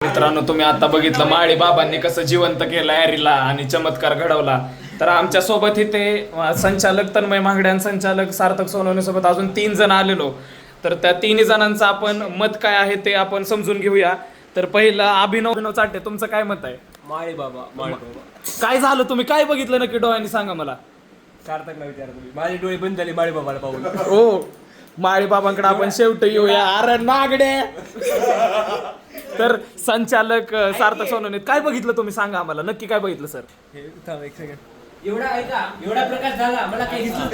मित्रांनो तुम्ही आता बघितलं माळी बाबांनी कसं जिवंत केलं ॲरीला आणि चमत्कार घडवला. तर आमच्या सोबत इथे संचालक तन्मय महागडे आणि संचालक सार्थक सोनवणे सोबत अजून 3 जण आलेलो. तर त्या 3 जणांचं आपण मत काय आहे ते आपण समजून घेऊया. तर पहिलं अभिनव चाटे, तुमचं काय मत आहे? माळी बाबा काय झालं, तुम्ही काय बघितलं नक्की डोळ्यांनी सांगा मला. सार्थकला विचार तुम्ही, माझे डोळे बंद झाले माळी बाबाला पाहून. हो, माळी बाबांकडे आपण शेवटी येऊया. अरे नागडे. तर संचालक सार्थक सोनवणे काय बघितलं तुम्ही सांगा आम्हाला, नक्की काय बघितलं सर? हे थांब एक सेकंड. एवढा प्रकाश झाला मला काही दिसलं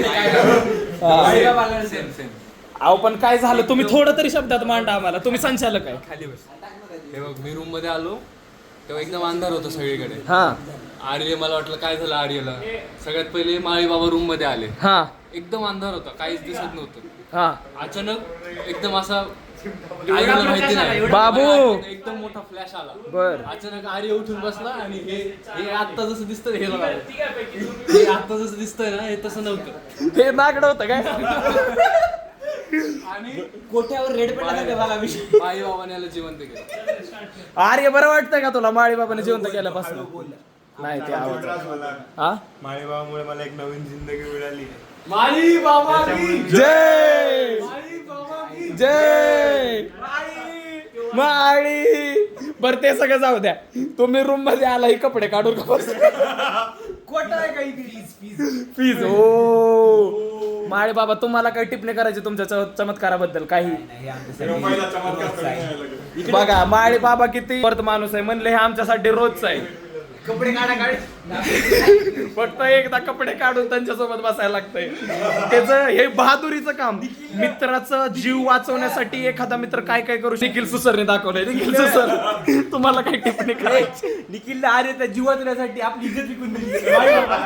सेम सेम. अहो पण काय झालं, तुम्ही थोडं तरी शब्दात मांडा आम्हाला, तुम्ही संचालक आहे. खाली बस. हे बघ, मी रूम मध्ये आलो तेव्हा एकदम अंधार होता सगळीकडे. हा आर्य, मला वाटलं काय झालं आर्यला. सगळ्यात पहिले माळी बाबा रूम मध्ये आले, हा एकदम अंधार होता, काहीच दिसत नव्हतं. हा अचानक एकदम असा काय झालं माहिती नाही, बाबू. एकदम मोठा फ्लॅश आला. बर. अचानक आर्य उठून बसला आणि हे आत्ता जसं दिसतंय हे बघा. हे आत्ता जसं दिसतंय ना हे तसं नव्हतं. ते नागड होतं काय? आणि कोठ्यावर रेड पडला का मला विषय. माळी बाबाने याला जिवंत केलं. आर्य बरं वाटतंय का तुला माळी बाबाने जिवंत केल्यापासून? नाही ते आवाज. हा, माळी बाबामुळे मला एक नवीन जिंदगी मिळाली. माळी बाबा की जय माळी बाबा की जय माळी. बर ते सगळं जाऊ द्या, तुम्ही रूम मध्ये आला ही कपडे काढून का कोटा आहे काही प्लीज. हो माळी बाबा, तुम्हाला काही टिप्पणी करायची तुमच्या चमत्काराबद्दल काही? पहिला चमत्कार करून बघा माळी बाबा किती वर्त माणूस आहे, म्हणले हे आमच्यासाठी रोजच आहे. कपडे काढा फक्त एकदा कपडे काढून त्यांच्यासोबत बसायला लागतंय. त्याचं हे बहादुरीचं काम. मित्राचं जीव वाचवण्यासाठी एखादा मित्र काय काय करू. निखिल सुसरने दाखवलंय. निखिल सुसर, तुम्हाला काही टिप्पणी करायची? निखिलला आर्य त्या जीवात येण्यासाठी आपली इज्जत विकून दिली. माळी बाबा.